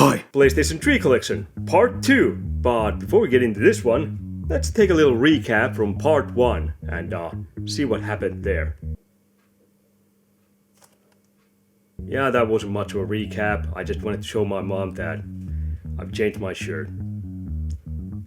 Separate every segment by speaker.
Speaker 1: Hi! PlayStation 3 Collection, Part 2. But before we get into this one, let's take a little recap from Part 1 and see what happened there. Yeah, that wasn't much of a recap. I just wanted to show my mom that I've changed my shirt.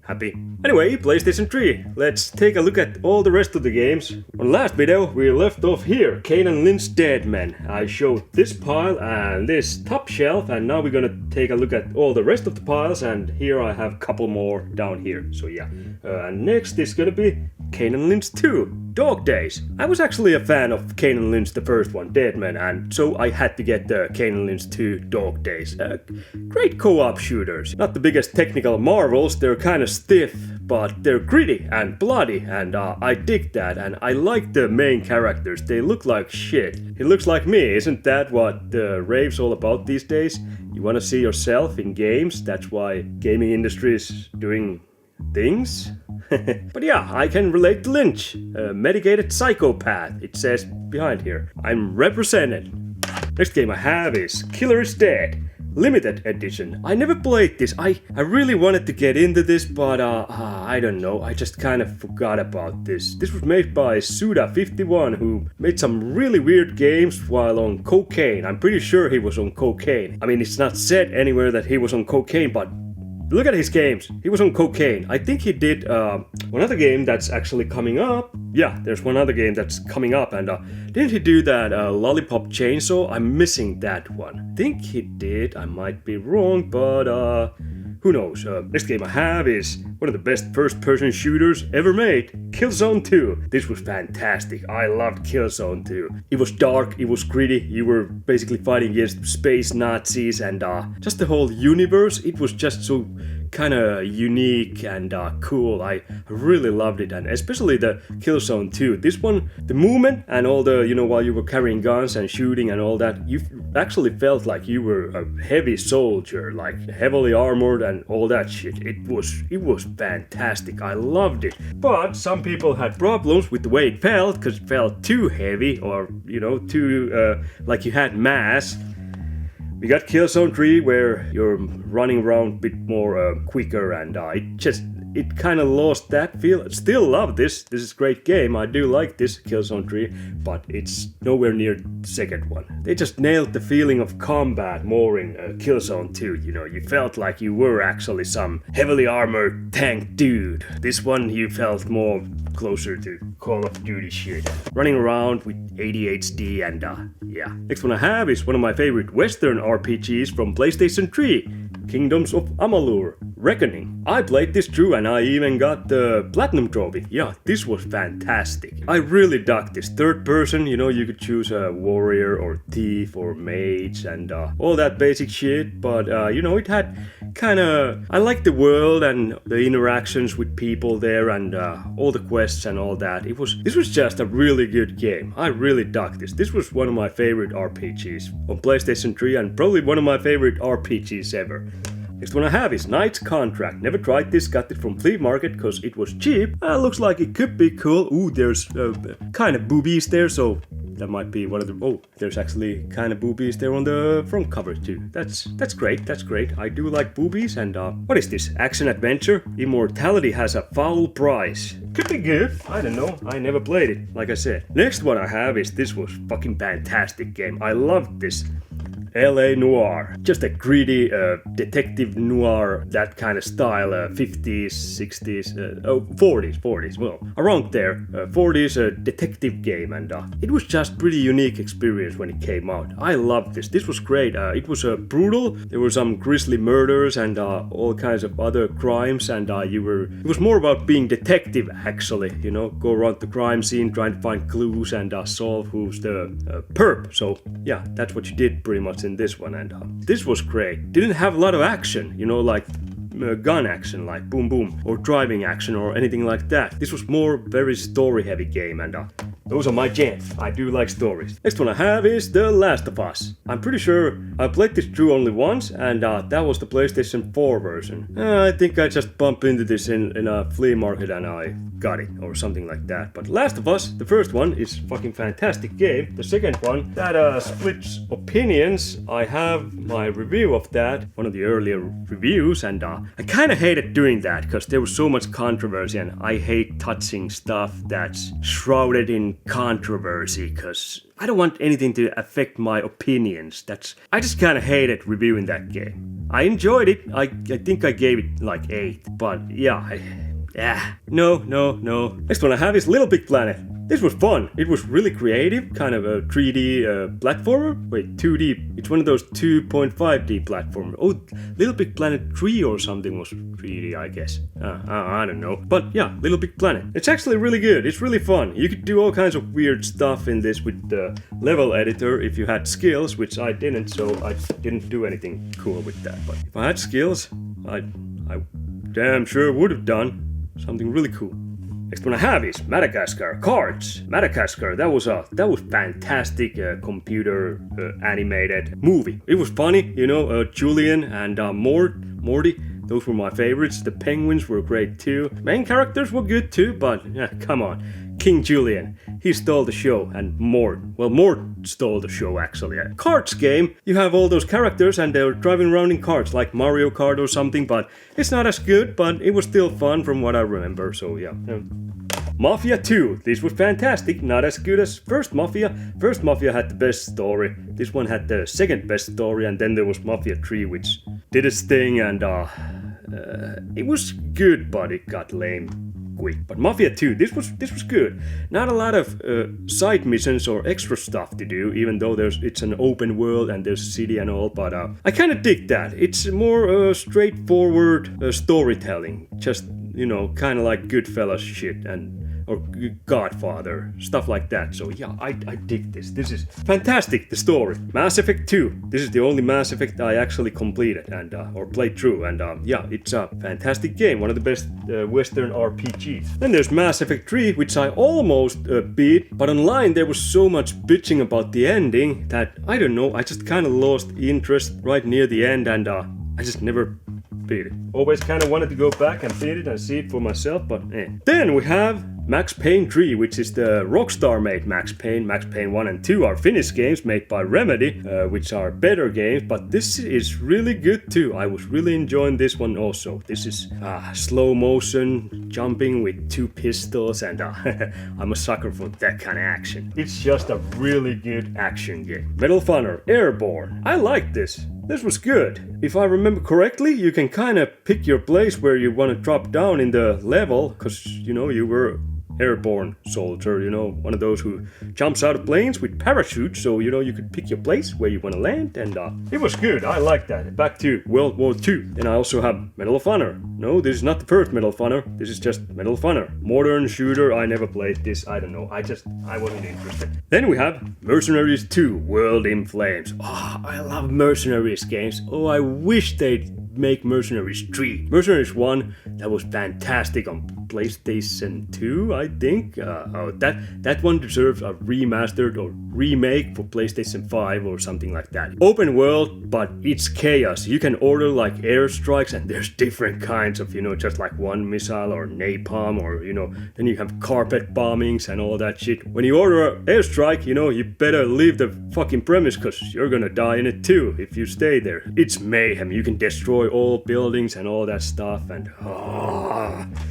Speaker 1: Happy? Anyway, PlayStation 3. Let's take a look at all the rest of the games. On last video, we left off here. Kane and Lynch's Dead Men. I showed this pile and this top shelf, and now we're gonna take a look at all the rest of the piles, and here I have a couple more down here. So yeah. And next is gonna be Kane and Lynch 2, Dog Days. I was actually a fan of Kane and Lynch, the first one, Dead Men, and so I had to get the Kane and Lynch 2, Dog Days. Great co-op shooters. Not the biggest technical marvels, they're kind of stiff, but they're gritty and bloody, and I dig that, and I like the main characters. They look like shit. He looks like me, isn't that what the rave's all about these days? You wanna see yourself in games, that's why gaming industry is doing things? But yeah, I can relate to Lynch, a medicated psychopath, it says behind here. I'm represented. Next game I have is Killer is Dead, Limited Edition. I never played this. I really wanted to get into this, but I don't know, I just kind of forgot about this. This was made by Suda51, who made some really weird games while on cocaine. I'm pretty sure he was on cocaine. I mean, it's not said anywhere that he was on cocaine, but look at his games. He was on cocaine. I think he did one other game that's actually coming up. Yeah, there's one other game that's coming up. And didn't he do that Lollipop Chainsaw? I'm missing that one. I think he did. I might be wrong, but who knows. Next game I have is one of the best first-person shooters ever made. Killzone 2. This was fantastic. I loved Killzone 2. It was dark, it was gritty, you were basically fighting against space Nazis, and just the whole universe, it was just so kind of unique and cool. I really loved it, and especially the Killzone 2. This one, the movement and all the, you know, while you were carrying guns and shooting and all that, you actually felt like you were a heavy soldier, like heavily armored and all that shit. It was fantastic. I loved it. But some people had problems with the way it felt, because it felt too heavy, or, you know, too like you had mass. We got Killzone 3, where you're running around a bit more quicker, and it kind of lost that feel. Still love this. This is a great game. I do like this Killzone 3, but it's nowhere near the second one. They just nailed the feeling of combat more in Killzone 2. You know, you felt like you were actually some heavily armored tank dude. This one you felt more closer to Call of Duty shit. Running around with ADHD and yeah. Next one I have is one of my favorite Western RPGs from PlayStation 3. Kingdoms of Amalur: Reckoning. I played this through and I even got the Platinum Trophy. Yeah, this was fantastic. I really dug this. Third person, you know, you could choose a warrior or thief or mage and all that basic shit, but you know, it had kinda... I liked the world and the interactions with people there and all the quests and all that. This was just a really good game. I really dug this. This was one of my favorite RPGs on PlayStation 3 and probably one of my favorite RPGs ever. Next one I have is Knight's Contract. Never tried this, got it from Flea Market because it was cheap. Looks like it could be cool. Ooh, there's kind of boobies there, so that might be one of the... Oh, there's actually kind of boobies there on the front cover too. That's great, that's great. I do like boobies, and what is this? Action adventure? Immortality has a foul price. Could be good, I don't know. I never played it, like I said. Next one I have is, this was fucking fantastic game. I loved this. LA Noire. Just a gritty detective noir, that kind of style, 50s, 60s, 40s, well, around there, 40s detective game, and it was just pretty unique experience when it came out. I loved this. This was great. It was brutal. There were some grisly murders and all kinds of other crimes, and it was more about being detective, actually, you know, go around the crime scene trying to find clues and solve who's the perp. So yeah, that's what you did pretty much in this one, and this was great. Didn't have a lot of action, you know, like gun action, like boom boom, or driving action or anything like that. This was more very story heavy game, and Those are my jam. I do like stories. Next one I have is The Last of Us. I'm pretty sure I played this through only once, and that was the PlayStation 4 version. I think I just bumped into this in a flea market and I got it, or something like that. But Last of Us, the first one, is fucking fantastic game. The second one, that splits opinions. I have my review of that, one of the earlier reviews, and I kind of hated doing that because there was so much controversy, and I hate touching stuff that's shrouded in controversy because I don't want anything to affect my opinions. I just kind of hated reviewing that game. I enjoyed it. I think I gave it like 8, but yeah, no. Next one I have is Little Big Planet. This was fun. It was really creative, kind of a 3D platformer. Wait, 2D. It's one of those 2.5D platformers. Oh, Little Big Planet 3 or something was 3D, I guess. I don't know. But yeah, Little Big Planet. It's actually really good. It's really fun. You could do all kinds of weird stuff in this with the level editor if you had skills, which I didn't, so I didn't do anything cool with that. But if I had skills, I damn sure would have done something really cool. Next one I have is Madagascar Cards. Madagascar, that was fantastic computer animated movie. It was funny, Julian and Morty. Those were my favorites. The penguins were great too. Main characters were good too, but come on. King Julian, he stole the show, and Mort stole the show actually. Cards game, you have all those characters and they're driving around in carts like Mario Kart or something, but it's not as good, but it was still fun from what I remember, so yeah. Mafia 2, this was fantastic, not as good as First Mafia. First Mafia had the best story, this one had the second best story, and then there was Mafia 3 which did its thing, and it was good, but it got lame quick. But Mafia 2, this was good. Not a lot of side missions or extra stuff to do, even though it's an open world and there's a city and all, but I kind of dig that. It's more straightforward storytelling, just, kind of like Goodfellas shit or Godfather, stuff like that. So yeah, I dig this. This is fantastic, the story. Mass Effect 2. This is the only Mass Effect I actually completed and or played through, and yeah, it's a fantastic game, one of the best Western RPGs. Then there's Mass Effect 3, which I almost beat, but online there was so much bitching about the ending that, I don't know, I just kind of lost interest right near the end, and I just never beat it. Always kind of wanted to go back and beat it and see it for myself, but Then we have Max Payne 3, which is the Rockstar made Max Payne. Max Payne 1 and 2 are Finnish games made by Remedy, which are better games, but this is really good too. I was really enjoying this one also. This is slow motion jumping with 2 pistols, and I'm a sucker for that kind of action. It's just a really good action game. Medal of Honor Airborne. I like this. This was good. If I remember correctly, you can kind of pick your place where you want to drop down in the level, because, you were airborne soldier, one of those who jumps out of planes with parachutes, so, you could pick your place where you want to land, and it was good. I like that. Back to World War II. And I also have Medal of Honor. No, this is not the first Medal of Honor. This is just Medal of Honor. Modern shooter, I never played this. I don't know. I wasn't interested. Then we have Mercenaries 2, World in Flames. Oh, I love Mercenaries games. Oh, I wish they'd make Mercenaries 3. Mercenaries 1, that was fantastic on PlayStation 2, I think. That one deserves a remastered or remake for PlayStation 5 or something like that. Open world, but it's chaos. You can order like airstrikes, and there's different kinds of, just like one missile or napalm, or, then you have carpet bombings and all that shit. When you order an airstrike, you better leave the fucking premise, because you're gonna die in it too if you stay there. It's mayhem. You can destroy all buildings and all that stuff, and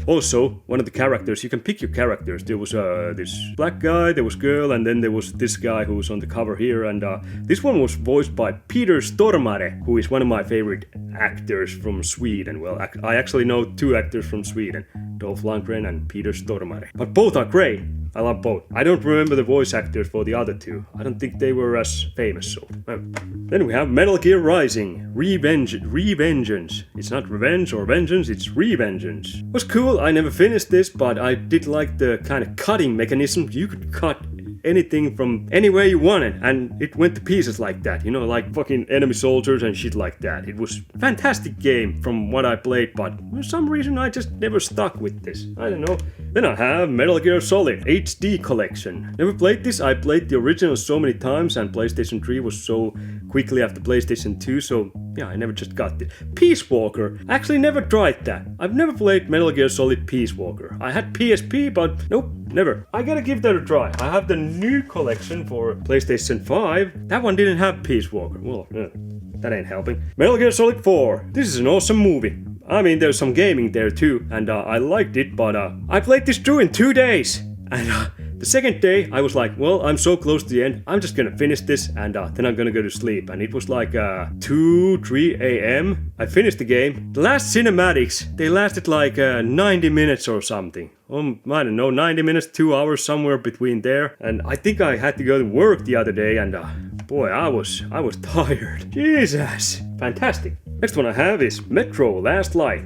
Speaker 1: also, one of the characters, you can pick your characters. There was this black guy, there was girl, and then there was this guy who was on the cover here, and this one was voiced by Peter Stormare, who is one of my favorite actors from Sweden. Well, I actually know 2 actors from Sweden, Dolph Lundgren and Peter Stormare, but both are great. I love both. I don't remember the voice actors for the other 2. I don't think they were as famous, so. Then we have Metal Gear Rising, Revengeance. It's not revenge or vengeance, it's Revengeance. It was cool, I never finished this, but I did like the kind of cutting mechanism. You could cut anything from anywhere you wanted, and it went to pieces like that, you know, like fucking enemy soldiers and shit like that. It was a fantastic game from what I played, but for some reason I just never stuck with this. I don't know. Then I have Metal Gear Solid HD Collection. Never played this. I played the original so many times, and PlayStation 3 was so quickly after PlayStation 2, so yeah, I never just got it. Peace Walker. Actually never tried that. I've never played Metal Gear Solid Peace Walker. I had PSP, but nope, never. I gotta give that a try. I have the new collection for PlayStation 5. That one didn't have Peace Walker. Well, that ain't helping. Metal Gear Solid 4. This is an awesome movie. I mean, there's some gaming there too, and I liked it, but I played this through in 2 days. And the second day, I was like, well, I'm so close to the end, I'm just gonna finish this, and then I'm gonna go to sleep. And it was like 2, 3 a.m. I finished the game. The last cinematics, they lasted like 90 minutes or something. I don't know, 90 minutes, 2 hours, somewhere between there. And I think I had to go to work the other day, and boy, I was tired. Jesus, fantastic. Next one I have is Metro Last Light.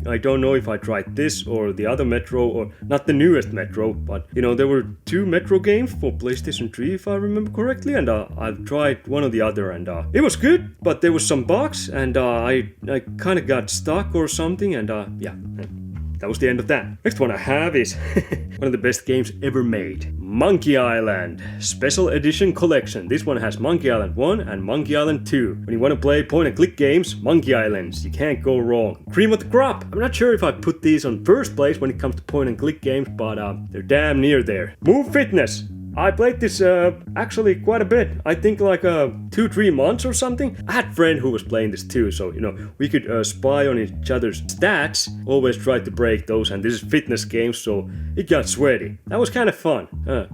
Speaker 1: I don't know if I tried this or the other Metro, or not the newest Metro, but you know, there were 2 Metro games for PlayStation 3 if I remember correctly, and I've tried one or the other, and it was good, but there was some bugs, and I kind of got stuck or something, and yeah. That was the end of that. Next one I have is one of the best games ever made. Monkey Island Special Edition Collection. This one has Monkey Island 1 and Monkey Island 2. When you want to play point and click games, Monkey Islands, you can't go wrong. Cream of the crop. I'm not sure if I put these on first place when it comes to point and click games, but they're damn near there. Move Fitness. I played this actually quite a bit. I think like 2-3 months or something. I had a friend who was playing this too, so you know, we could spy on each other's stats. Always tried to break those, and this is fitness games, so it got sweaty. That was kind of fun.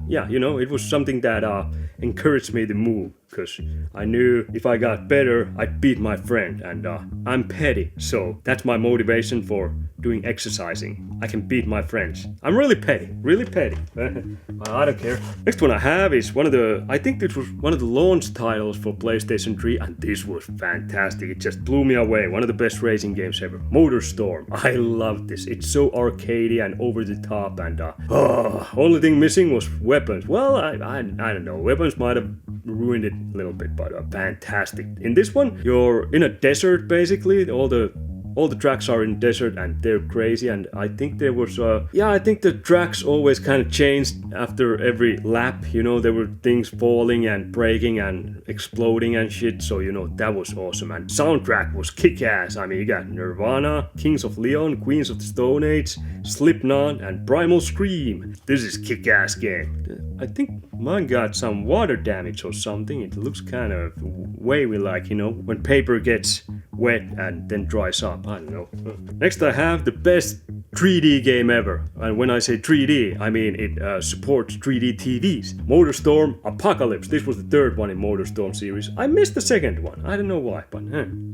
Speaker 1: Yeah, you know, it was something that encouraged me to move, because I knew if I got better, I'd beat my friend, and I'm petty, so that's my motivation for doing exercising. I can beat my friends. I'm really petty, really petty. Well, I don't care. Next one I have is I think this was one of the launch titles for PlayStation 3, and this was fantastic. It just blew me away. One of the best racing games ever. Motorstorm. I love this. It's so arcadey and over the top, and only thing missing was weapons. Well, I don't know. Weapons might have ruined it a little bit, but fantastic. In this one, you're in a desert basically. All the tracks are in desert, and they're crazy, and I think there was I think the tracks always kind of changed after every lap, you know, there were things falling and breaking and exploding and shit, so you know, that was awesome. And soundtrack was kick-ass. I mean, you got Nirvana, Kings of Leon, Queens of the Stone Age, Slipknot, and Primal Scream. This is kick-ass game. I think mine got some water damage or something. It looks kind of wavy, like, you know, when paper gets wet and then dries up. I don't know. Next I have the best 3D game ever. And when I say 3D, I mean it supports 3D TVs. Motorstorm Apocalypse. This was the third one in Motorstorm series. I missed the second one. I don't know why, but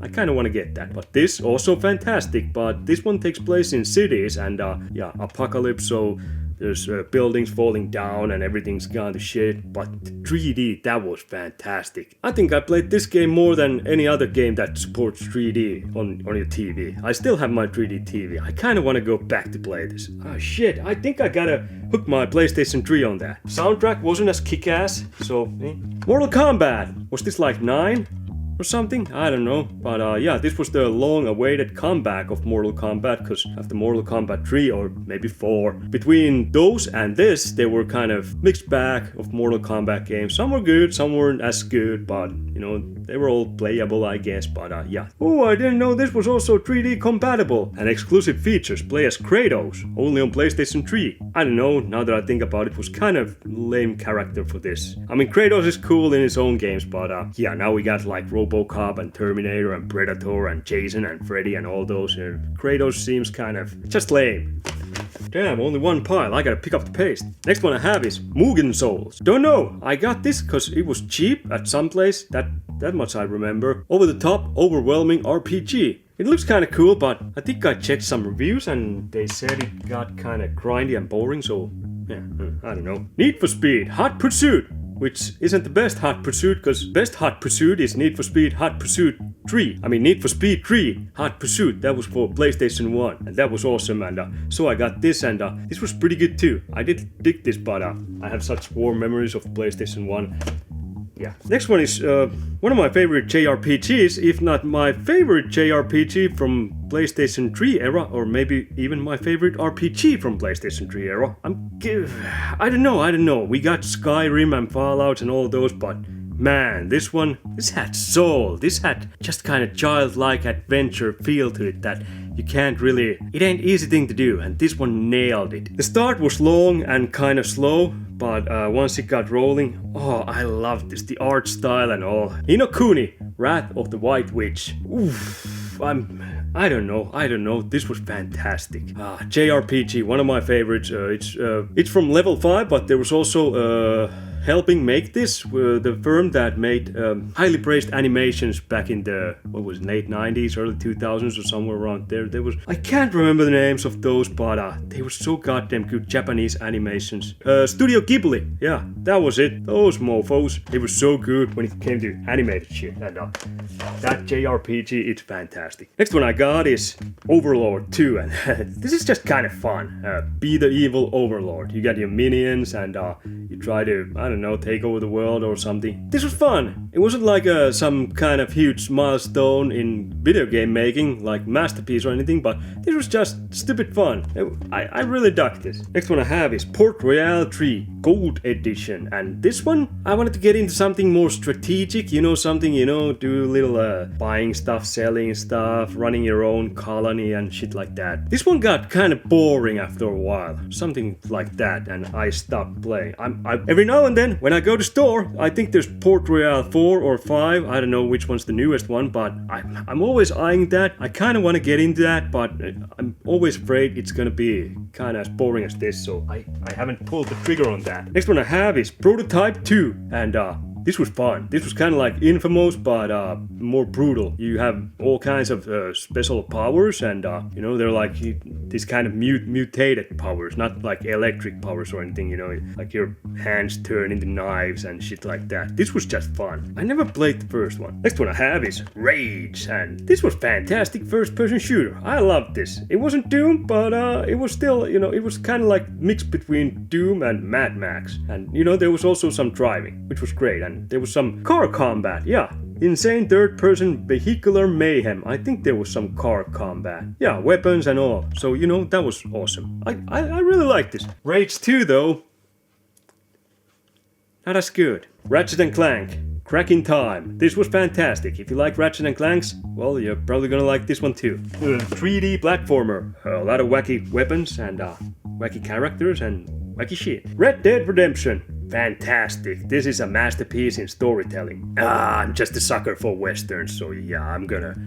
Speaker 1: I kind of want to get that. But this also fantastic, but this one takes place in cities, and yeah, Apocalypse, so there's buildings falling down and everything's gone to shit, but 3D, that was fantastic. I think I played this game more than any other game that supports 3D on your TV. I still have my 3D TV. I kind of want to go back to play this. Oh shit, I think I gotta hook my PlayStation 3 on that. Soundtrack wasn't as kick-ass, so... Mortal Kombat! Was this like 9? Or something? I don't know. But yeah, this was the long-awaited comeback of Mortal Kombat, because after Mortal Kombat 3 or maybe 4, between those and this, they were kind of mixed bag of Mortal Kombat games. Some were good, some weren't as good, but you know, they were all playable, I guess. But yeah. Oh, I didn't know this was also 3D compatible. And exclusive features, play as Kratos, only on PlayStation 3. I don't know, now that I think about it, was kind of lame character for this. I mean, Kratos is cool in his own games, but yeah, now we got like RoboCop and Terminator and Predator and Jason and Freddy and all those. Kratos seems kind of just lame. Damn, only one pile. I gotta pick up the pace. Next one I have is Mugen Souls. Don't know. I got this because it was cheap at some place. That much I remember. Over the top, overwhelming RPG. It looks kind of cool, but I think I checked some reviews and they said it got kind of grindy and boring. So yeah, I don't know. Need for Speed Hot Pursuit, which isn't the best Hot Pursuit, because best Hot Pursuit is Need for Speed Hot Pursuit 3. I mean Need for Speed 3 Hot Pursuit. That was for PlayStation 1 and that was awesome, and so I got this, and this was pretty good too. I did dig this, but I have such warm memories of PlayStation 1. Yeah. Next one is one of my favorite JRPGs, if not my favorite JRPG from PlayStation 3 era, or maybe even my favorite RPG from PlayStation 3 era. I don't know. We got Skyrim and Fallout and all those, but man, this had soul. This had just kind of childlike adventure feel to it that you can't really... It ain't easy thing to do, and this one nailed it. The start was long and kind of slow, but once it got rolling, oh, I loved this. The art style and all. Ni no Kuni, Wrath of the White Witch. Oof, I don't know. This was fantastic. JRPG, one of my favorites. It's from Level 5, but there was also helping make this the firm that made highly praised animations back in the late 90s, early 2000s, or somewhere around there. I can't remember the names of those, but they were so goddamn good Japanese animations. Studio Ghibli, yeah, that was it. Those mofos, they were so good when it came to animated shit. And that JRPG, it's fantastic. Next one I got is Overlord 2, and this is just kind of fun. Be the evil Overlord. You got your minions, and you try to, I don't know, take over the world or something. This was fun. It wasn't like some kind of huge milestone in video game making, like masterpiece or anything, but this was just stupid fun. I really dug this. Next one I have is Port Royale 3 Gold Edition, and this one I wanted to get into something more strategic, do a little buying stuff, selling stuff, running your own colony and shit like that. This one got kind of boring after a while, something like that, and I stopped playing. Every now and then when I go to store, I think there's Port Royale 4 or 5, I don't know which one's the newest one, but I'm always eyeing that. I kind of want to get into that, but I'm always afraid it's gonna be kind of as boring as this, so I haven't pulled the trigger on that. Next one I have is Prototype 2, and this was fun. This was kind of like Infamous, but more brutal. You have all kinds of special powers, and they're like these kind of mutated powers, not like electric powers or anything. Like your hands turn into knives and shit like that. This was just fun. I never played the first one. Next one I have is Rage, and this was fantastic first-person shooter. I loved this. It wasn't Doom, but it was still, it was kind of like mixed between Doom and Mad Max, and there was also some driving, which was great, and there was some car combat, yeah. Insane third-person vehicular mayhem. I think there was some car combat. Yeah, weapons and all. So, that was awesome. I really liked this. Rage 2, though, not as good. Ratchet & Clank, Cracking Time. This was fantastic. If you like Ratchet & Clanks, well, you're probably gonna like this one too. 3D platformer. A lot of wacky weapons and wacky characters and wacky shit. Red Dead Redemption. Fantastic. This is a masterpiece in storytelling. I'm just a sucker for westerns, so yeah,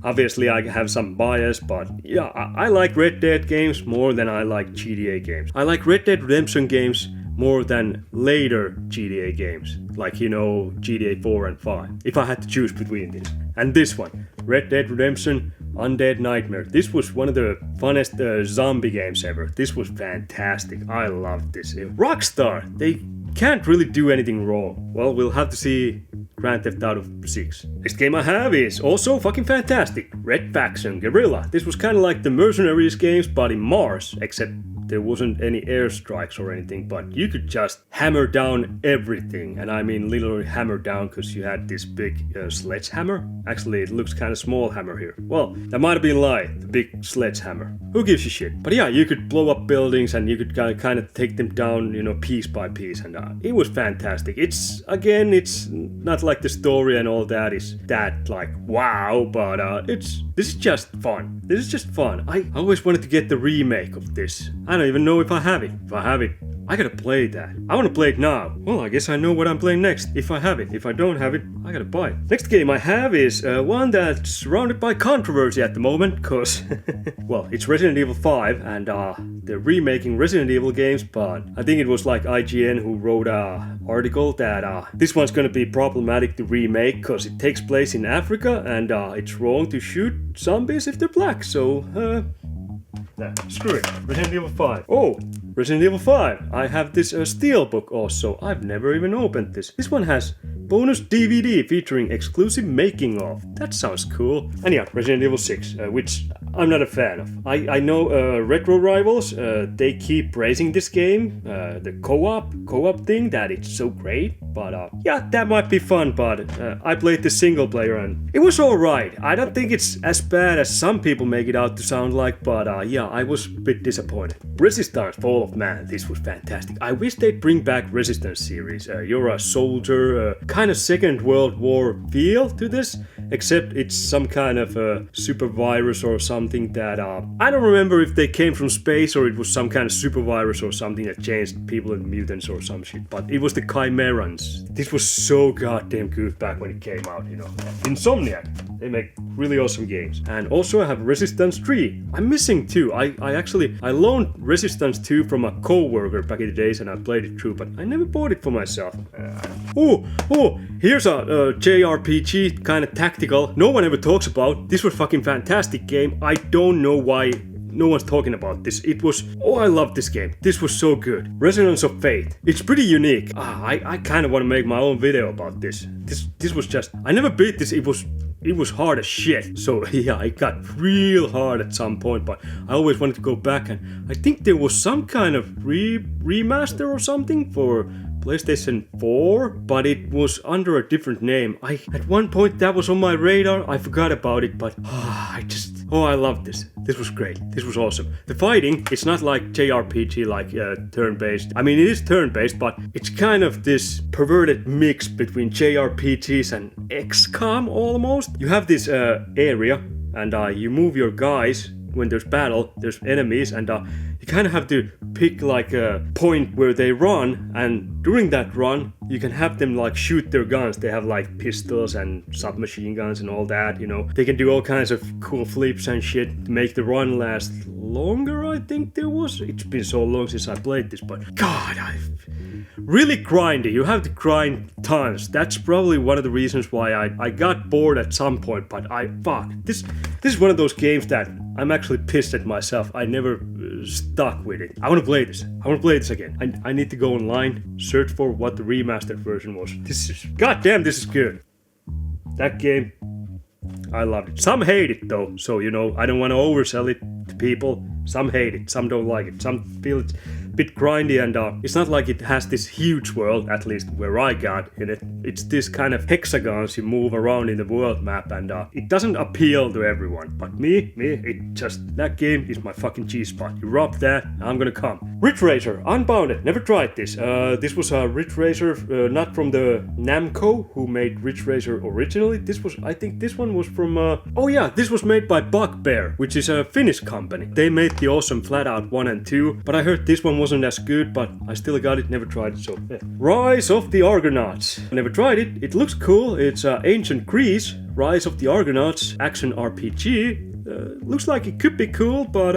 Speaker 1: obviously I have some bias, but yeah, I like Red Dead games more than I like GTA games. I like Red Dead Redemption games more than later GTA games, like GTA 4 and 5, if I had to choose between these. And this one, Red Dead Redemption Undead Nightmare. This was one of the funnest zombie games ever. This was fantastic. I loved this. Rockstar, they can't really do anything wrong. Well, we'll have to see Grand Theft Auto 6. Next game I have is also fucking fantastic. Red Faction Guerrilla. This was kind of like the Mercenaries games, but in Mars, except there wasn't any airstrikes or anything, but you could just hammer down everything. And I mean literally hammer down, because you had this big sledgehammer. Actually, it looks kind of small hammer here. Well, that might have been a lie, the big sledgehammer. Who gives a shit? But yeah, you could blow up buildings and you could kind of take them down, piece by piece. And it was fantastic. It's not like the story and all that is that like wow, but this is just fun. This is just fun. I always wanted to get the remake of this. I don't even know if I have it. If I have it, I gotta play that. I wanna play it now. Well, I guess I know what I'm playing next. If I have it. If I don't have it, I gotta buy it. Next game I have is one that's surrounded by controversy at the moment, cause well, it's Resident Evil 5, and they're remaking Resident Evil games, but I think it was like IGN who wrote an article that this one's gonna be problematic to remake, cause it takes place in Africa, and it's wrong to shoot zombies if they're black, so nah, screw it. Resident Evil 5. Oh, Resident Evil 5. I have this steelbook also. I've never even opened this. This one has bonus DVD featuring exclusive making of. That sounds cool. And yeah, Resident Evil 6, which I'm not a fan of. I know Retro Rivals, they keep praising this game, the co-op thing, that it's so great. But yeah, that might be fun, but I played the single player and it was alright. I don't think it's as bad as some people make it out to sound like, but yeah, I was a bit disappointed. Resistance Fall of Man, this was fantastic. I wish they'd bring back Resistance series. You're a soldier, kind of Second World War feel to this, except it's some kind of super virus or something that I don't remember if they came from space or it was some kind of super virus or something that changed people and mutants or some shit, but it was the Chimerans. This was so goddamn good back when it came out, you know. Insomniac, they make really awesome games. And also I have Resistance 3. I'm missing 2. I loaned Resistance 2 from a co-worker back in the days and I played it through, but I never bought it for myself. Here's a JRPG, kind of tactical, no one ever talks about. This was fucking fantastic game. I don't know why no one's talking about this. I love this game. This was so good. Resonance of Fate. It's pretty unique. I kind of want to make my own video about this. This was just, I never beat this. It was hard as shit. So yeah, it got real hard at some point, but I always wanted to go back, and I think there was some kind of remaster or something for PlayStation 4, but it was under a different name. At one point that was on my radar. I forgot about it, but I loved this. This was great. This was awesome. The fighting, it's not like JRPG, like turn-based. I mean, it is turn-based, but it's kind of this perverted mix between JRPGs and XCOM almost. You have this area, and you move your guys. When there's battle, there's enemies, and you kind of have to pick like a point where they run, and during that run you can have them like shoot their guns. They have like pistols and submachine guns and all that, you know. They can do all kinds of cool flips and shit to make the run last longer, I think there was. It's been so long since I played this, but god, really grindy. You have to grind tons. That's probably one of the reasons why I got bored at some point, but this is one of those games that I'm actually pissed at myself. I never stuck with it. I want to play this. I want to play this again. I need to go online, search for what the remastered version was. Goddamn, this is good. That game, I loved it. Some hate it though, so you know, I don't want to oversell it to people. Some hate it, some don't like it, some feel it's a bit grindy, and it's not like it has this huge world, at least where I got in it. It's this kind of hexagons you move around in the world map, and it doesn't appeal to everyone. But me, that game is my fucking G-spot. You rob that, I'm gonna come. Ridge Racer, Unbounded, never tried this. This was a Ridge Racer, not from the Namco, who made Ridge Racer originally. I think this one was from, this was made by Bugbear, which is a Finnish company. They made the awesome Flatout 1 and 2, but I heard this one wasn't as good, but I still got it, never tried it, so yeah. Rise of the Argonauts. I never tried it. It looks cool. It's ancient Greece, Rise of the Argonauts, action RPG. Looks like it could be cool, but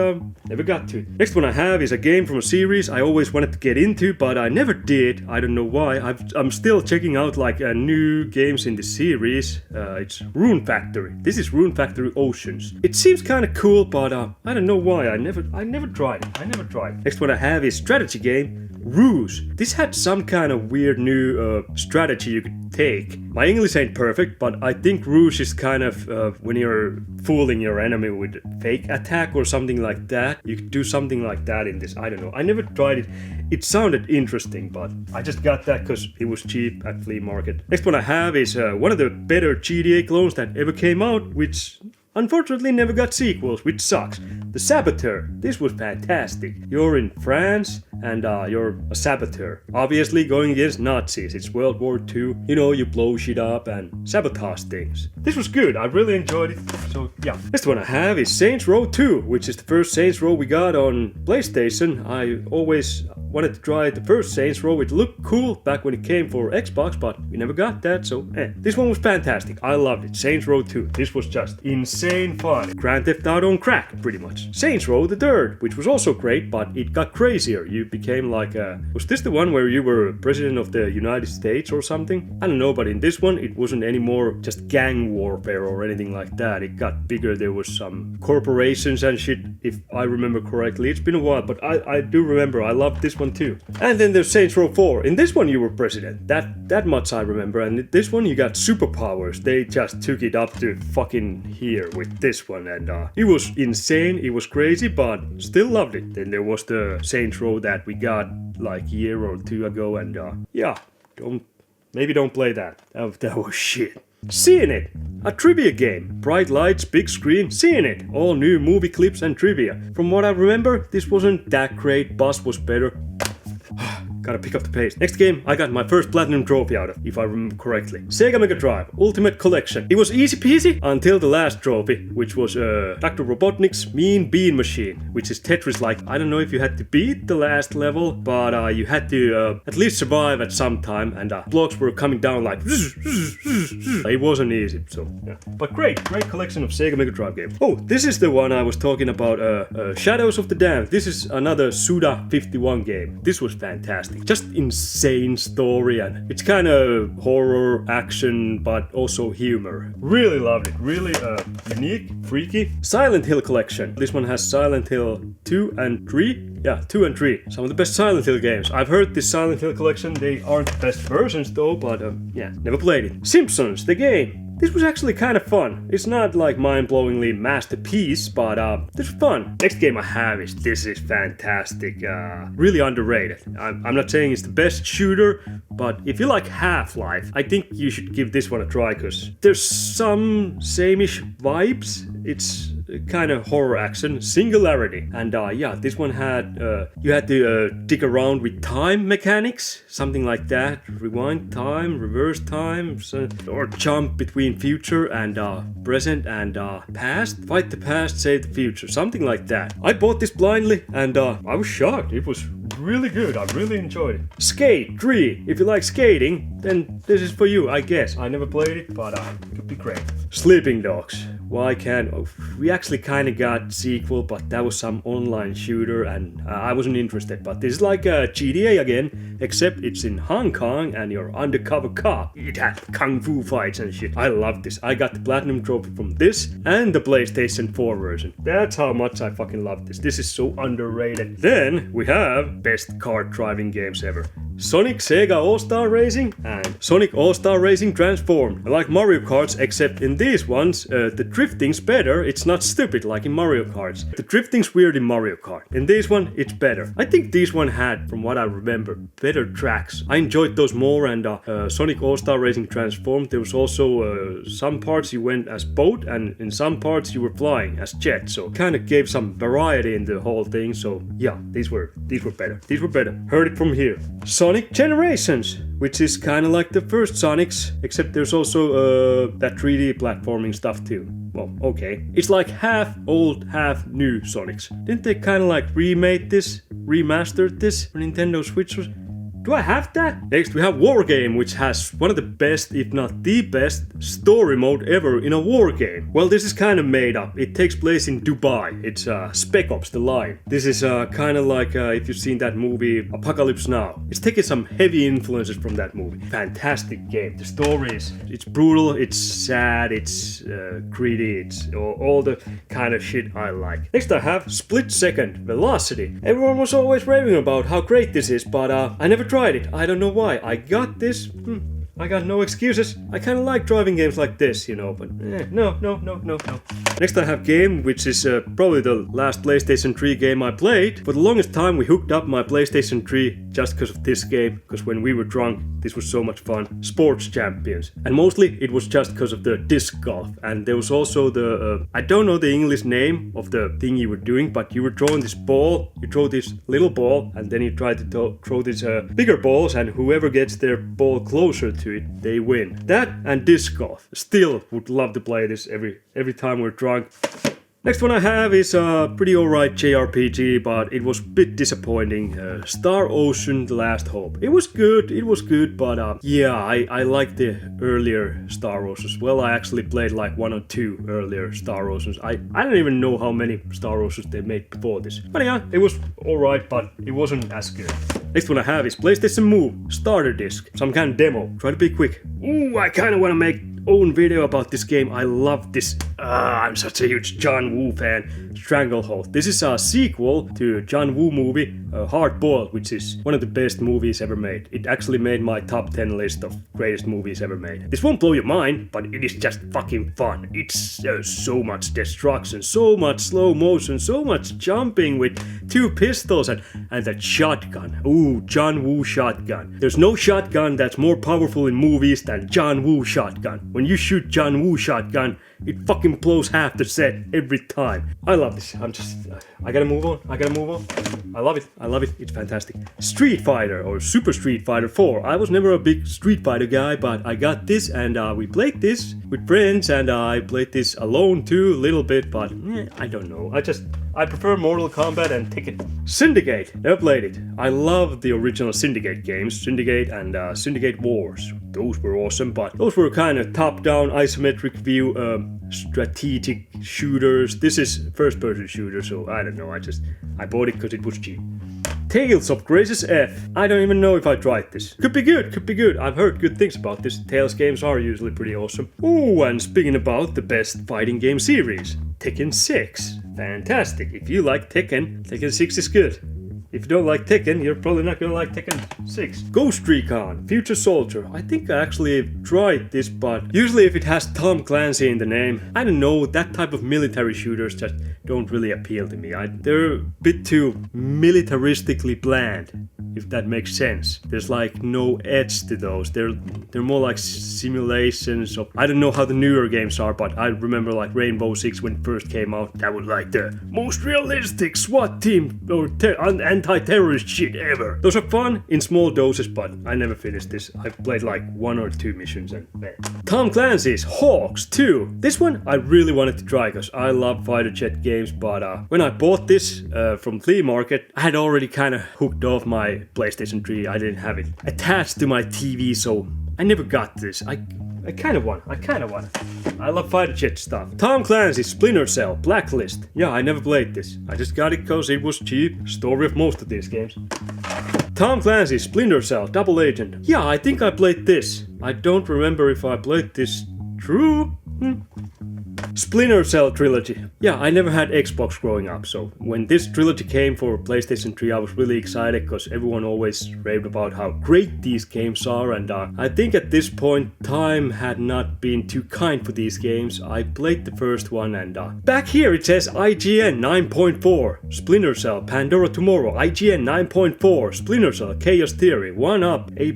Speaker 1: never got to it. Next one I have is a game from a series I always wanted to get into, but I never did. I don't know why. I'm still checking out like new games in the series. It's Rune Factory. This is Rune Factory Oceans. It seems kind of cool, but I don't know why. I never tried it. Next one I have is strategy game, Ruse. This had some kind of weird new strategy you could take. My English ain't perfect, but I think Ruse is kind of when you're fooling your enemy with fake attack or something like that. You could do something like that in this. I don't know. I never tried it. It sounded interesting, but I just got that because it was cheap at flea market. Next one I have is one of the better GTA clones that ever came out, which unfortunately never got sequels, which sucks. The Saboteur. This was fantastic. You're in France and you're a saboteur. Obviously going against Nazis. It's World War II. You know, you blow shit up and sabotage things. This was good. I really enjoyed it. So yeah. Next one I have is Saints Row 2, which is the first Saints Row we got on PlayStation. I always wanted to try the first Saints Row. It looked cool back when it came for Xbox, but we never got that, so This one was fantastic. I loved it. Saints Row 2. This was just insane fun. Grand Theft Auto on crack, pretty much. Saints Row the Third, which was also great, but it got crazier. You became like was this the one where you were president of the United States or something? I don't know, but in this one, it wasn't anymore just gang warfare or anything like that. It got bigger, there was some corporations and shit, if I remember correctly. It's been a while, but I do remember. I loved this one too. And then there's Saints Row 4. In this one you were president. That much I remember. And in this one you got superpowers. They just took it up to fucking here with this one. And it was insane. It was crazy, but still loved it. Then there was the Saints Row that we got like a year or two ago. And yeah, maybe don't play that. That was shit. Seeing It, a trivia game. Bright lights, big screen, Seeing It. All new movie clips and trivia. From what I remember, this wasn't that great. Buzz was better. Gotta pick up the pace. Next game, I got my first platinum trophy out of, if I remember correctly. Sega Mega Drive Ultimate Collection. It was easy peasy until the last trophy, which was Dr. Robotnik's Mean Bean Machine, which is Tetris-like. I don't know if you had to beat the last level, but you had to at least survive at some time, and blocks were coming down like it wasn't easy, so yeah. But great collection of Sega Mega Drive games. Oh, this is the one I was talking about, Shadows of the Damned. This is another Suda 51 game. This was fantastic. Just insane story, and it's kind of horror, action, but also humor. Really loved it. Really unique, freaky. Silent Hill collection. This one has Silent Hill 2 and 3. Yeah, 2 and 3. Some of the best Silent Hill games. I've heard this Silent Hill collection. They aren't the best versions though, but yeah, never played it. Simpsons, the game. This was actually kind of fun. It's not like mind-blowingly masterpiece, but this was fun. Next game I have is, this is fantastic. Really underrated. I'm not saying it's the best shooter, but if you like Half-Life, I think you should give this one a try, because there's some same-ish vibes. It's kind of horror action, Singularity. And yeah, this one had, you had to dig around with time mechanics, something like that. Rewind time, reverse time, or jump between future and present and past. Fight the past, save the future, something like that. I bought this blindly and I was shocked. It was really good. I really enjoyed it. Skate 3. If you like skating, then this is for you, I guess. I never played it, but it could be great. Sleeping Dogs. Why can't... we actually kind of got sequel, but that was some online shooter and I wasn't interested. But this is like a GTA again, except it's in Hong Kong and you're undercover cop. It had kung fu fights and shit. I love this. I got the platinum trophy from this and the PlayStation 4 version. That's how much I fucking love this. This is so underrated. Then we have best kart driving games ever. Sonic Sega All-Star Racing and Sonic All-Star Racing Transformed. I like Mario Karts, except in these ones, the drifting's better. It's not stupid like in Mario Karts. The drifting's weird in Mario Kart. In this one, it's better. I think this one had, from what I remember, better tracks. I enjoyed those more, and Sonic All-Star Racing Transformed, there was also some parts you went as boat, and in some parts you were flying as jet, so kind of gave some variety in the whole thing. So yeah, these were better. These were better. Heard it from here. Sonic Generations, which is kind of like the first Sonics, except there's also that 3D platforming stuff too. Well, okay. It's like half old, half new Sonics. Didn't they kind of like remastered this for Nintendo Switch? Do I have that? Next we have War Game, which has one of the best, if not the best, story mode ever in a war game. Well, this is kind of made up. It takes place in Dubai. It's Spec Ops: The Line. This is kind of like if you've seen that movie Apocalypse Now. It's taking some heavy influences from that movie. Fantastic game. The story is, it's brutal, it's sad, it's greedy, it's all the kind of shit I like. Next I have Split Second Velocity. Everyone was always raving about how great this is, but I never tried it. I don't know why. I got this. I got no excuses. I kind of like driving games like this, you know, but no. Next I have Game, which is probably the last PlayStation 3 game I played. For the longest time we hooked up my PlayStation 3 just because of this game, because when we were drunk, this was so much fun. Sports Champions. And mostly it was just because of the disc golf. And there was also the, I don't know the English name of the thing you were doing, but you were throwing this ball, you throw this little ball, and then you try to throw these bigger balls, and whoever gets their ball closer to it, they win. That and disc golf. Still would love to play this every time we're drunk. Next one I have is a pretty alright JRPG, but it was a bit disappointing. Star Ocean: The Last Hope. It was good, but yeah, I like the earlier Star Oceans. Well, I actually played like 1 or 2 earlier Star Oceans. I don't even know how many Star Oceans they made before this. But yeah, it was alright, but it wasn't as good. Next one I have is PlayStation Move Starter Disc. Some kind of demo. Try to be quick. Ooh, I kind of want to make own video about this game. I love this. I'm such a huge John Woo fan. Stranglehold. This is a sequel to John Woo movie, Hard Boiled, which is one of the best movies ever made. It actually made my top 10 list of greatest movies ever made. This won't blow your mind, but it is just fucking fun. It's so much destruction, so much slow motion, so much jumping with 2 pistols and that shotgun. Ooh, John Woo shotgun. There's no shotgun that's more powerful in movies than John Woo shotgun. When you shoot John Woo shotgun, it fucking blows half the set every time. I love this. I gotta move on. I love it. It's fantastic. Street Fighter or Super Street Fighter 4. I was never a big Street Fighter guy, but I got this and we played this with friends and I played this alone too, a little bit, but I don't know. I prefer Mortal Kombat and Tekken. Syndicate. Never played it. I love the original Syndicate games. Syndicate and Syndicate Wars. Those were awesome, but those were kind of top-down isometric view strategic shooters. This is first-person shooter, so I don't know. I bought it because it was cheap. Tales of Grace's F. I don't even know if I tried this. Could be good. I've heard good things about this. Tales games are usually pretty awesome. Ooh, and speaking about the best fighting game series, Tekken 6. Fantastic. If you like Tekken, Tekken 6 is good. If you don't like Tekken, you're probably not gonna like Tekken 6. Ghost Recon, Future Soldier. I think I actually tried this, but usually if it has Tom Clancy in the name, I don't know, that type of military shooters just don't really appeal to me. They're a bit too militaristically bland, if that makes sense. There's like no edge to those. They're more like simulations of, I don't know how the newer games are, but I remember like Rainbow Six when it first came out. That was like the most realistic SWAT team or anti-terrorist shit ever. Those are fun in small doses, but I never finished this. I've played like 1 or 2 missions and man. Tom Clancy's Hawks 2. This one I really wanted to try because I love fighter jet games, but when I bought this from Flea Market, I had already kind of hooked off my PlayStation 3. I didn't have it attached to my TV, so I never got this. I kind of want. I love fighter jet stuff. Tom Clancy's Splinter Cell Blacklist. Yeah, I never played this. I just got it because it was cheap. Story of most of these games. Tom Clancy's Splinter Cell Double Agent. Yeah, I think I played this. I don't remember if I played this. True? Splinter Cell Trilogy. Yeah, I never had Xbox growing up, so when this trilogy came for PlayStation 3, I was really excited because everyone always raved about how great these games are, and I think at this point, time had not been too kind for these games. I played the first one, and back here it says IGN 9.4, Splinter Cell, Pandora Tomorrow, IGN 9.4, Splinter Cell, Chaos Theory, 1UP, A+.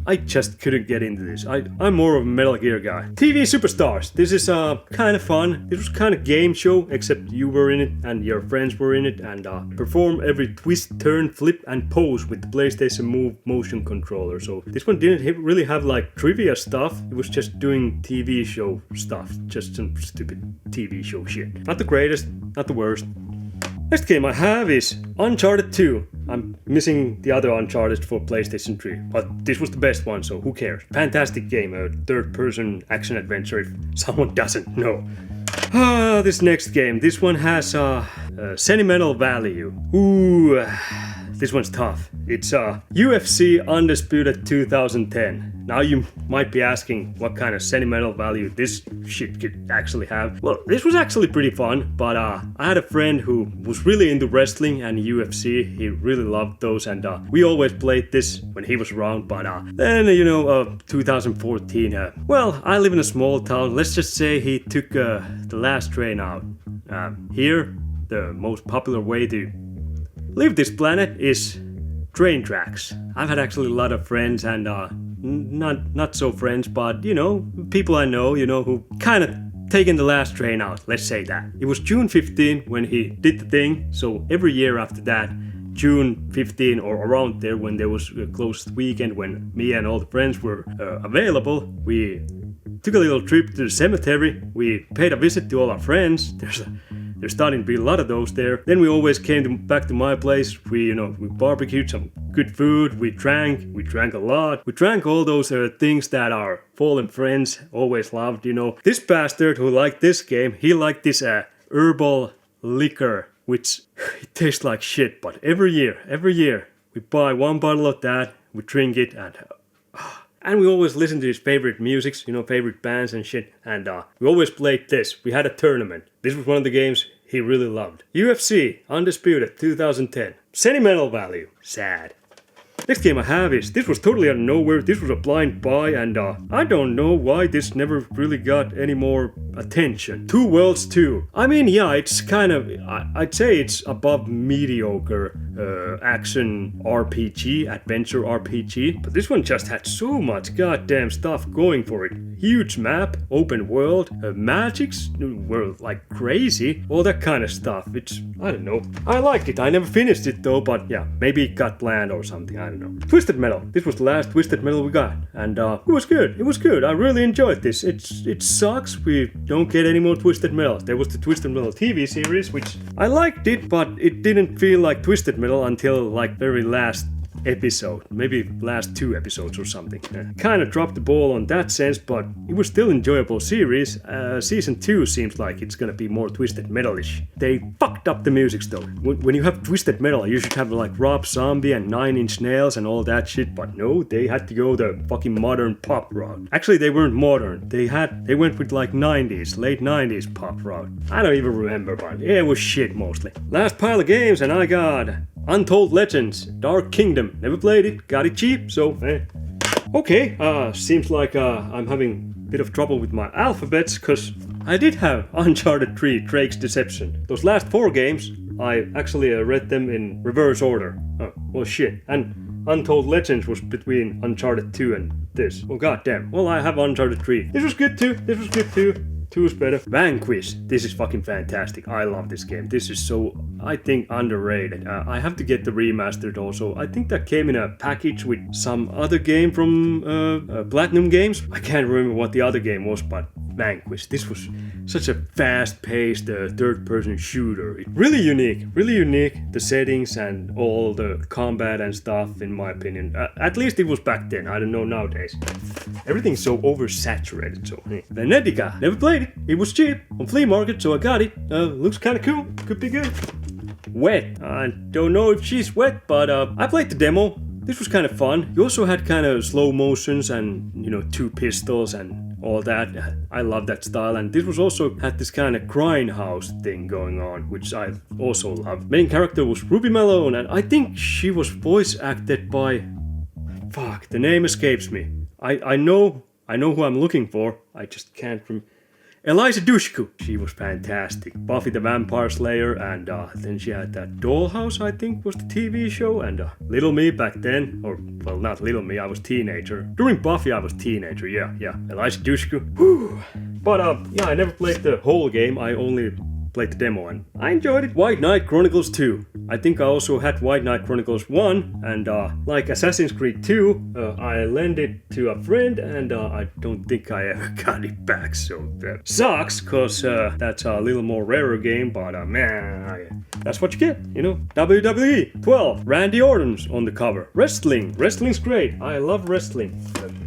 Speaker 1: I just couldn't get into this. I'm more of a Metal Gear guy. TV Superstars. This is kind of fun. This was kind of game show, except you were in it and your friends were in it, and perform every twist, turn, flip, and pose with the PlayStation Move motion controller. So this one didn't really have like trivia stuff. It was just doing TV show stuff, just some stupid TV show shit. Not the greatest, not the worst. Next game I have is Uncharted 2. I'm missing the other Uncharted for PlayStation 3, but this was the best one, so who cares? Fantastic game, a third-person action-adventure if someone doesn't know. This next game, this one has sentimental value. Ooh, this one's tough. It's UFC Undisputed 2010. Now you might be asking what kind of sentimental value this shit could actually have. Well, this was actually pretty fun, but I had a friend who was really into wrestling and UFC. He really loved those, and we always played this when he was around, but then, 2014, well, I live in a small town. Let's just say he took the last train out. Here, the most popular way to leave this planet is train tracks. I've had actually a lot of friends and not so friends, but people I know, who kind of taken the last train out, let's say that. It was June 15 when he did the thing, so every year after that, June 15 or around there when there was a closed weekend when me and all the friends were available, we took a little trip to the cemetery, we paid a visit to all our friends. There's starting to be a lot of those there. Then we always came back to my place. We barbecued some good food. We drank a lot. We drank all those things that our fallen friends always loved. This bastard who liked this game, he liked this herbal liquor, which it tastes like shit. But every year, we buy one bottle of that. We drink it, and And we always listened to his favorite musics, favorite bands and shit. And we always played this. We had a tournament. This was one of the games he really loved. UFC Undisputed 2010. Sentimental value. Sad. Next game I have is, this was totally out of nowhere, this was a blind buy, and I don't know why this never really got any more attention. Two Worlds 2. I mean, yeah, it's kind of, I'd say it's above mediocre action RPG, adventure RPG, but this one just had so much goddamn stuff going for it. Huge map, open world, magics were like crazy, all that kind of stuff. I don't know. I liked it. I never finished it though, but yeah, maybe it got bland or something. I don't know. Twisted Metal. This was the last Twisted Metal we got, and it was good. It was good. I really enjoyed this. It sucks we don't get any more Twisted Metal. There was the Twisted Metal TV series, which I liked it, but it didn't feel like Twisted Metal until like very last episode, maybe last 2 episodes or something. Kind of dropped the ball on that sense, but it was still enjoyable series. Season 2 seems like it's gonna be more Twisted Metal-ish. They fucked up the music though. When you have Twisted Metal, you should have like Rob Zombie and Nine Inch Nails and all that shit, but no, they had to go the fucking modern pop route. Actually, they weren't modern. They went with like 90s, late 90s pop route. I don't even remember, but yeah, it was shit mostly. Last pile of games, and I got Untold Legends, Dark Kingdom. Never played it, got it cheap, so Okay, seems like I'm having a bit of trouble with my alphabets, cause I did have Uncharted 3, Drake's Deception. Those last 4 games, I actually read them in reverse order. Oh, well shit. And Untold Legends was between Uncharted 2 and this. Oh goddamn. Well, I have Uncharted 3. This was good too. 2 is better. Vanquish. This is fucking fantastic. I love this game. This is so, I think, underrated. I have to get the remastered also. I think that came in a package with some other game from Platinum Games. I can't remember what the other game was, but Vanquish. This was such a fast-paced third-person shooter. Really unique. The settings and all the combat and stuff, in my opinion. At least it was back then. I don't know nowadays. Everything's so oversaturated. So, Venetica. Never played it. It was cheap on flea market, so I got it. Looks kind of cool. Could be good. Wet. I don't know if she's wet, but I played the demo. This was kind of fun. You also had kind of slow motions and, 2 pistols and all that. I love that style, and this was also had this kind of grindhouse thing going on, which I also love. Main character was Ruby Malone, and I think she was voice acted by... Fuck, the name escapes me. I know who I'm looking for. I just can't remember. Eliza Dushku. She was fantastic. Buffy the Vampire Slayer, and then she had that Dollhouse, I think, was the TV show, and Little Me back then, or, well, not Little Me, I was teenager. During Buffy, I was teenager, yeah. Eliza Dushku. Whew. But, yeah, I never played the whole game, I only played the demo, and I enjoyed it. White Knight Chronicles 2. I think I also had White Knight Chronicles 1, and like Assassin's Creed 2, I lent it to a friend, and I don't think I ever got it back, so that sucks, cause that's a little more rarer game, but man, that's what you get, WWE 12, Randy Orton's on the cover. Wrestling's great, I love wrestling.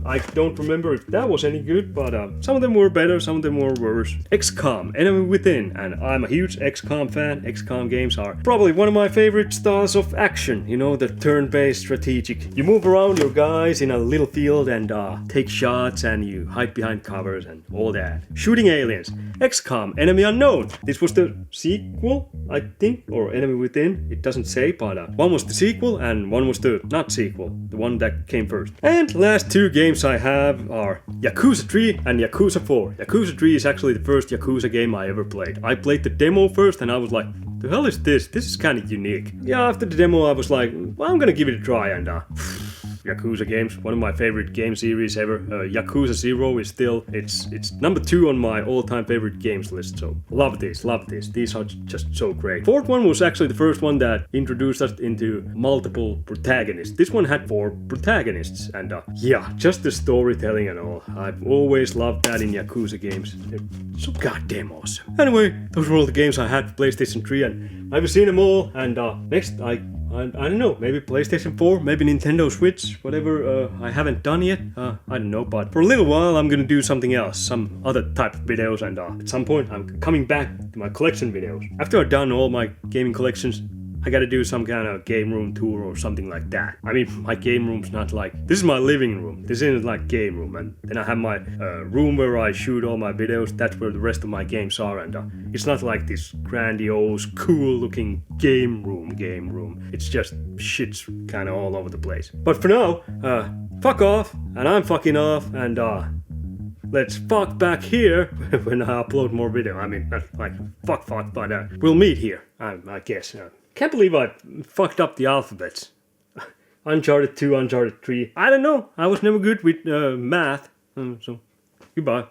Speaker 1: I don't remember if that was any good, but some of them were better, some of them were worse. XCOM, Enemy Within, and I'm a huge XCOM fan. XCOM games are probably one of my favorite styles of action, the turn-based strategic. You move around your guys in a little field and take shots, and you hide behind covers and all that. Shooting aliens, XCOM, Enemy Unknown. This was the sequel, I think, or Enemy Within, it doesn't say, but one was the sequel and one was the not sequel, the one that came first. And last 2 games I have are Yakuza 3 and Yakuza 4. Yakuza 3 is actually the first Yakuza game I ever played. I played the demo first and I was like, the hell is this? This is kind of unique. Yeah, after the demo I was like, well, I'm gonna give it a try, and Yakuza games, one of my favorite game series ever. Yakuza 0 is still, it's number 2 on my all-time favorite games list, so love this. These are just so great. 4th one was actually the first one that introduced us into multiple protagonists. This one had 4 protagonists, and yeah, just the storytelling and all. I've always loved that in Yakuza games. They're so goddamn awesome. Anyway, those were all the games I had for PlayStation 3, and I've seen them all, and next I don't know, maybe PlayStation 4, maybe Nintendo Switch, whatever I haven't done yet, I don't know, but for a little while I'm gonna do something else, some other type of videos, and at some point I'm coming back to my collection videos. After I've done all my gaming collections, I gotta do some kind of game room tour or something like that. I mean, my game room's not like, this is my living room. This isn't like game room. And then I have my room where I shoot all my videos. That's where the rest of my games are. And it's not like this grandiose, cool looking game room. It's just shit's kind of all over the place. But for now, fuck off. And I'm fucking off. And let's fuck back here when I upload more video. I mean, like, fuck, but we'll meet here, I guess. Can't believe I fucked up the alphabets. Uncharted 2, Uncharted 3. I don't know. I was never good with math. So, goodbye.